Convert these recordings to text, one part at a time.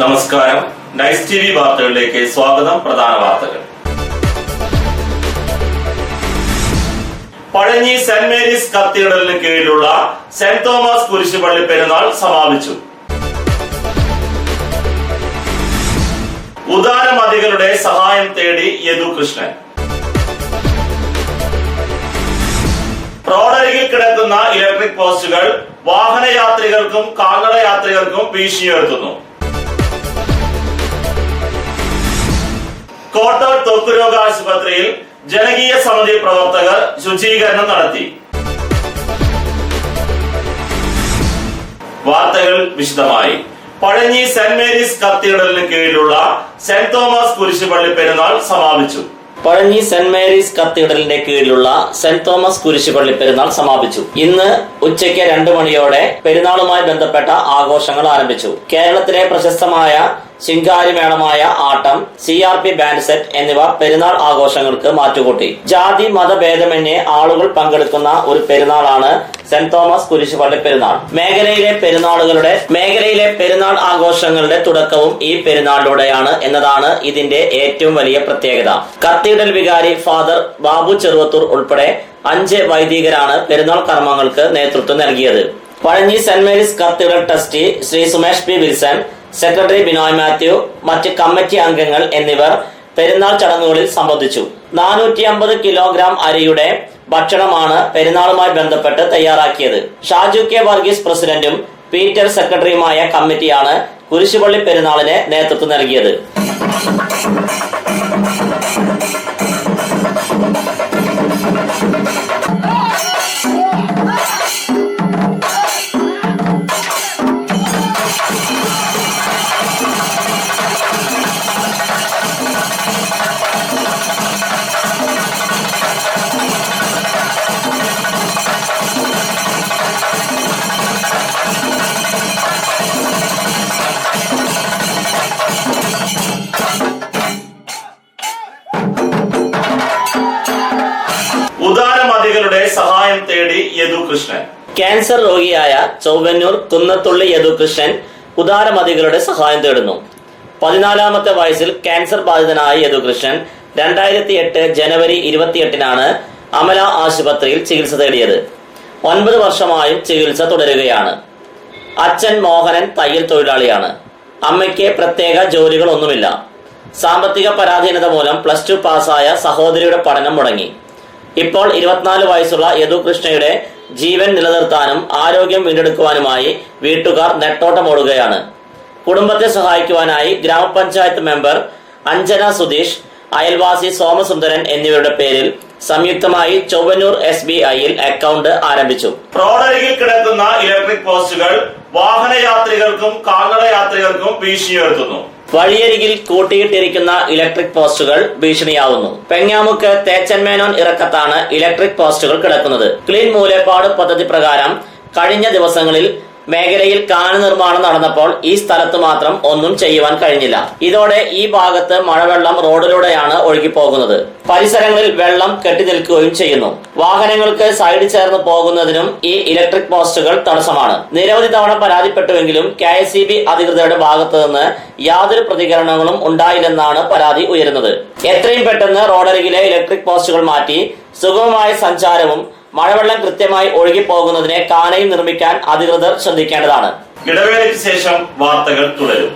നമസ്കാരം. Nice TV വാർത്തകളിലേക്ക് സ്വാഗതം. പ്രധാന വാർത്തകൾ. പഴഞ്ഞി സെന്റ് മേരീസ് കത്തീഡ്രലിന് കീഴിലുള്ള സെന്റ് തോമസ് കുരിശുപള്ളി പെരുന്നാൾ സമാപിച്ചു. ഉദാരമതികളുടെ സഹായം തേടി യദുകൃഷ്ണൻ. റോഡരികിൽ കിടക്കുന്ന ഇലക്ട്രിക് പോസ്റ്റുകൾ വാഹനയാത്രികർക്കും കാൽനട യാത്രികർക്കും ഭീഷണിയുയർത്തുന്നു. കോട്ടൂർ ത്വക്ക് ആശുപത്രിയിൽ ജനകീയ സമിതി പ്രവർത്തകർ ശുചീകരണം നടത്തി. വാർത്തകൾ വിശദമായി. പഴഞ്ഞി സെന്റ് മേരീസ് കത്തീഡ്രലിന് കീഴിലുള്ള സെന്റ് തോമസ് കുരിശുപള്ളി പെരുന്നാൾ സമാപിച്ചു. പഴഞ്ഞി സെന്റ് മേരീസ് കത്തീഡ്രലിന്റെ കീഴിലുള്ള സെന്റ് തോമസ് കുരിശുപള്ളി പെരുന്നാൾ സമാപിച്ചു. ഇന്ന് ഉച്ചയ്ക്ക് 2 മണിയോടെ പെരുന്നാളുമായി ബന്ധപ്പെട്ട ആഘോഷങ്ങൾ ആരംഭിച്ചു. കേരളത്തിലെ പ്രശസ്തമായ ശിങ്കാരിമേളമായ ആട്ടം, CRP ബാൻഡ് സെറ്റ് എന്നിവ പെരുന്നാൾ ആഘോഷങ്ങൾക്ക് മാറ്റുകൂട്ടി. ജാതി മതഭേദമന്യേ ആളുകൾ പങ്കെടുക്കുന്ന ഒരു പെരുന്നാളാണ് സെന്റ് തോമസ് കുരിശുപള്ളി പെരുന്നാൾ. മേഖലയിലെ പെരുന്നാൾ ആഘോഷങ്ങളുടെ തുടക്കവും ഈ പെരുന്നാളിലൂടെയാണ് എന്നതാണ് ഇതിന്റെ ഏറ്റവും വലിയ പ്രത്യേകത. കത്തീഡ്രൽ വികാരി ഫാദർ ബാബു ചെറുവത്തൂർ ഉൾപ്പെടെ 5 വൈദികരാണ് പെരുന്നാൾ കർമ്മങ്ങൾക്ക് നേതൃത്വം നൽകിയത്. Pazhanji saint Mary's cathedral trustee Shri Sumesh P Wilson, secretary Binoy Mathew, മറ്റ് കമ്മിറ്റി അംഗങ്ങൾ എന്നിവർ പെരുന്നാൾ ചടങ്ങുകളിൽ സംബന്ധിച്ചു. 450 കിലോഗ്രാം അരിയുടെ ഭക്ഷണമാണ് പെരുന്നാളുമായി ബന്ധപ്പെട്ട് തയ്യാറാക്കിയത്. ഷാജു കെ വർഗീസ് പ്രസിഡന്റും പീറ്റർ സെക്രട്ടറിയുമായ കമ്മിറ്റിയാണ് കുരിശുപള്ളി പെരുന്നാളിന് നേതൃത്വം നൽകിയത്. ഉദാരമതികളുടെ സഹായം തേടി യദുകൃഷ്ണൻ. ക്യാൻസർ രോഗിയായ ചൊവ്വന്നൂർ കുന്നത്തുള്ളി യദുകൃഷ്ണൻ ഉദാരമതികളുടെ സഹായം തേടുന്നു. 14-ാമത്തെ വയസ്സിൽ ക്യാൻസർ ബാധിതനായ യദുകൃഷ്ണൻ 2008 ജനുവരി 28-നാണ് അമല ആശുപത്രിയിൽ ചികിത്സ തേടിയത്. 9 വർഷമായും ചികിത്സ തുടരുകയാണ്. അച്ഛൻ മോഹനൻ തയ്യൽ തൊഴിലാളിയാണ്. അമ്മയ്ക്ക് പ്രത്യേക ജോലികളൊന്നുമില്ല. സാമ്പത്തിക പരാധീനത മൂലം +2 പാസ്സായ സഹോദരിയുടെ പഠനം മുടങ്ങി. ഇപ്പോൾ 24 വയസ്സുള്ള യദുകൃഷ്ണയുടെ ജീവൻ നിലനിർത്താനും ആരോഗ്യം വീണ്ടെടുക്കുവാനുമായി വീട്ടുകാർ നെട്ടോട്ടമോടുകയാണ്. കുടുംബത്തെ സഹായിക്കുവാനായി ഗ്രാമപഞ്ചായത്ത് മെമ്പർ അഞ്ജന സുധീഷ്, അയൽവാസി സോമസുന്ദരൻ എന്നിവരുടെ പേരിൽ സംയുക്തമായി ചൊവ്വന്നൂർ SBIയിൽ അക്കൗണ്ട് ആരംഭിച്ചു. റോഡരികിൽ കിടക്കുന്ന ഇലക്ട്രിക് പോസ്റ്റുകൾ വാഹനയാത്രികർക്കും കാൽനട യാത്രികർക്കും ഭീഷണിയുയർത്തുന്നു. വഴിയരികിൽ കൂട്ടിയിട്ടിരിക്കുന്ന ഇലക്ട്രിക് പോസ്റ്റുകൾ ഭീഷണിയാവുന്നു. പെങ്ങാമുക്ക് തേച്ചൻമേനോൻ ഇറക്കത്താണ് ഇലക്ട്രിക് പോസ്റ്റുകൾ കിടക്കുന്നത്. ക്ലീൻ മൂലേപ്പാട് പദ്ധതി പ്രകാരം കഴിഞ്ഞ ദിവസങ്ങളിൽ മേഖലയിൽ കാന നിർമ്മാണം നടന്നപ്പോൾ ഈ സ്ഥലത്ത് മാത്രം ഒന്നും ചെയ്യുവാൻ കഴിഞ്ഞില്ല. ഇതോടെ ഈ ഭാഗത്ത് മഴവെള്ളം റോഡിലൂടെയാണ് ഒഴുകിപ്പോകുന്നത്. പരിസരങ്ങളിൽ വെള്ളം കെട്ടി നിൽക്കുകയും ചെയ്യുന്നു. വാഹനങ്ങൾക്ക് സൈഡ് ചേർന്ന് പോകുന്നതിനും ഈ ഇലക്ട്രിക് പോസ്റ്റുകൾ തടസ്സമാണ്. നിരവധി തവണ പരാതിപ്പെട്ടുവെങ്കിലും KSEB അധികൃതരുടെ ഭാഗത്തു നിന്ന് യാതൊരു പ്രതികരണങ്ങളും ഉണ്ടായില്ലെന്നാണ് പരാതി ഉയരുന്നത്. എത്രയും പെട്ടെന്ന് റോഡരികിലെ ഇലക്ട്രിക് പോസ്റ്റുകൾ മാറ്റി സുഗമമായ സഞ്ചാരവും മഴവെള്ളം കൃത്യമായി ഒഴുകിപ്പോകുന്നതിനെ കാനയും നിർമ്മിക്കാൻ അധികൃതർ ശ്രദ്ധിക്കേണ്ടതാണ്. ഇടവേളയ്ക്ക് ശേഷം വാർത്തകൾ തുടരും.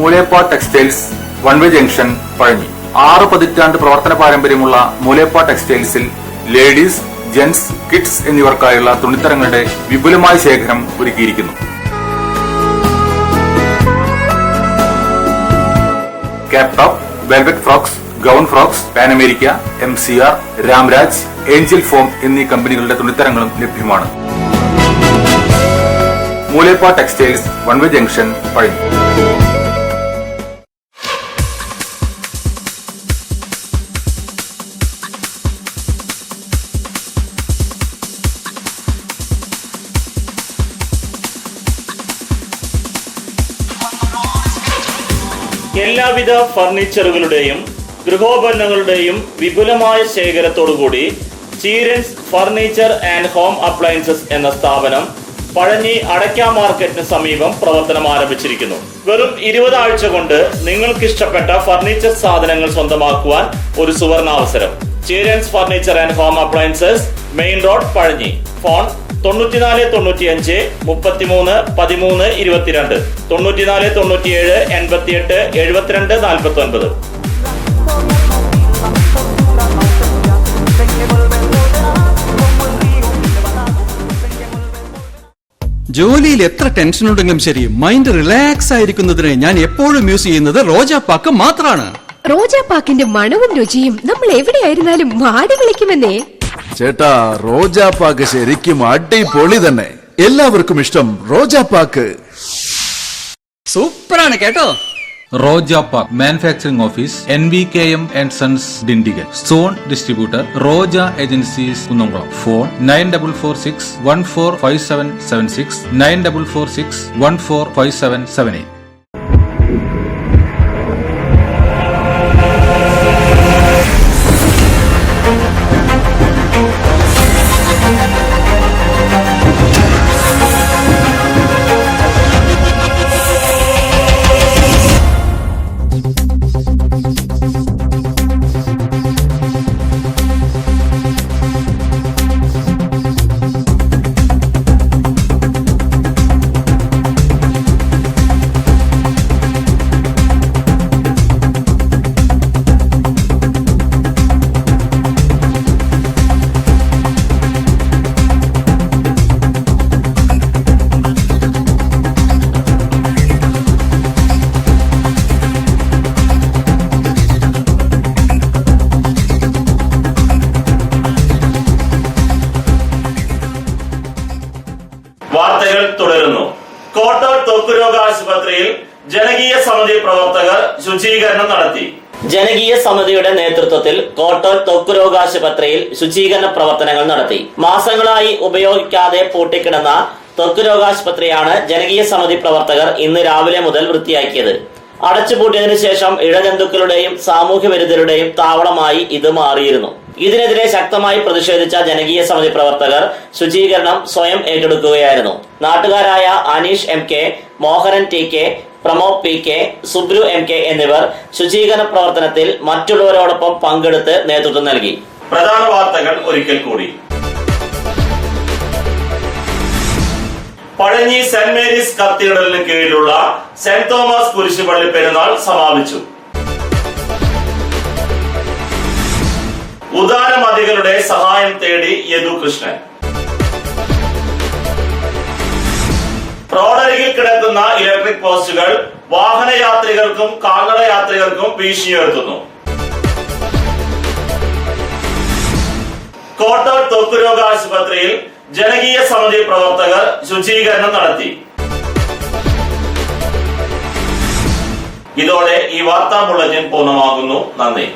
Moolepad textiles one way junction Pazhanji. 6 പതിറ്റാണ്ട് പ്രവർത്തന പാരമ്പര്യമുള്ള മൂലേപ്പാട് ടെക്സ്റ്റൈൽസിൽ ലേഡീസ്, ജെന്റ്സ്, കിഡ്സ് എന്നിവർക്കായുള്ള തുണിത്തരങ്ങളുടെ വിപുലമായ ശേഖരം ഒരുക്കിയിരിക്കുന്നു. Cap top, velvet frocks, gown frocks, Pan America, MCR, Ramraj, Angel form എന്നീ കമ്പനികളുടെ തുണിത്തരങ്ങളും ലഭ്യമാണ്. മൂലേപ്പ textiles, one way junction, Pazhani. എല്ലാവിധ ഫർണിച്ചറുകളുടെയും ഗൃഹോപകരണങ്ങളുടെയും വിപുലമായ ശേഖരത്തോടുകൂടി Cheerans furniture and home appliances എന്ന സ്ഥാപനം പഴഞ്ഞി അടയ്ക്ക മാർക്കറ്റിന് സമീപം പ്രവർത്തനം ആരംഭിച്ചിരിക്കുന്നു. വെറും 20 ആഴ്ച കൊണ്ട് നിങ്ങൾക്ക് ഇഷ്ടപ്പെട്ട ഫർണിച്ചർ സാധനങ്ങൾ സ്വന്തമാക്കുവാൻ ഒരു സുവർണാവസരം. Cheerans furniture and home appliances, main road, Pazhanji. Phone 94 95 33 13 22, 94 97 88 72 49. ജോലിയിൽ എത്ര ടെൻഷൻ ഉണ്ടെങ്കിലും ശരി, മൈൻഡ് റിലാക്സ് ആയിരിക്കുന്നതിന് ഞാൻ എപ്പോഴും യൂസ് ചെയ്യുന്നത് റോജാപ്പാക്ക് മാത്രമാണ്. റോജാപ്പാക്കിന്റെ മണവും രുചിയും നമ്മൾ എവിടെയായിരുന്നാലും വാടി വിളിക്കുമെന്നേ. ചേട്ടാ, റോജാപ്പാക്ക് ശരിക്കും അടിപൊളി തന്നെ. എല്ലാവർക്കും ഇഷ്ടം റോജാപ്പാക്ക്. സൂപ്പറാണ് കേട്ടോ. Roja Park Manufacturing Office, NVKM and Sons, Dindigul. Zone Distributor, Roja Agencies, Kunnamkuളം. Phone 9446 145776, 9446 145778. വാർത്തകൾ തുടരുന്നു. കോട്ടൂർ ത്വക്ക് ആശുപത്രിയിൽ ജനകീയ സമിതി പ്രവർത്തകർ ശുചീകരണം നടത്തി. ജനകീയ സമിതിയുടെ നേതൃത്വത്തിൽ കോട്ടൂർ ത്വക്ക് ആശുപത്രിയിൽ ശുചീകരണ പ്രവർത്തനങ്ങൾ നടത്തി. മാസങ്ങളായി ഉപയോഗിക്കാതെ പൂട്ടിക്കിടന്ന ത്വക്ക് ആശുപത്രിയാണ് ജനകീയ സമിതി പ്രവർത്തകർ ഇന്ന് രാവിലെ മുതൽ വൃത്തിയാക്കിയത്. അടച്ചുപൂട്ടിയതിനു ശേഷം ഇഴജന്തുക്കളുടെയും സാമൂഹ്യ വിരുദ്ധരുടെയും താവളമായി ഇത് മാറിയിരുന്നു. ഇതിനെതിരെ ശക്തമായി പ്രതിഷേധിച്ച ജനകീയ സമിതി പ്രവർത്തകർ ശുചീകരണം സ്വയം ഏറ്റെടുക്കുകയായിരുന്നു. നാട്ടുകാരായ Aneesh MK, Mohanan TK, Pramod PK, Subru MK എന്നിവർ ശുചീകരണ പ്രവർത്തനത്തിൽ മറ്റുള്ളവരോടൊപ്പം പങ്കെടുത്ത് നേതൃത്വം നൽകി. പ്രധാന വാർത്തകൾ ഒരിക്കൽ കൂടി. പഴഞ്ഞി സെന്റ് മേരീസ് കത്തീഡ്രലിന് കീഴിലുള്ള സെന്റ് തോമസ് കുരിശുപള്ളി പെരുന്നാൾ സമാപിച്ചു. ഉദാരമതികളുടെ സഹായം തേടി യദുകൃഷ്ണൻ. റോഡരികിൽ കിടക്കുന്ന ഇലക്ട്രിക് പോസ്റ്റുകൾ വാഹനയാത്രികർക്കും കാൽനട യാത്രികർക്കും ഭീഷണിയുയർത്തുന്നു. കോട്ടൂർ ത്വക്ക് ആശുപത്രിയിൽ ജനകീയ സമിതി പ്രവർത്തകർ ശുചീകരണം നടത്തി. ഇതോടെ ഈ വാർത്താ ബുള്ളറ്റിൻ പൂർണ്ണമാകുന്നു. നന്ദി.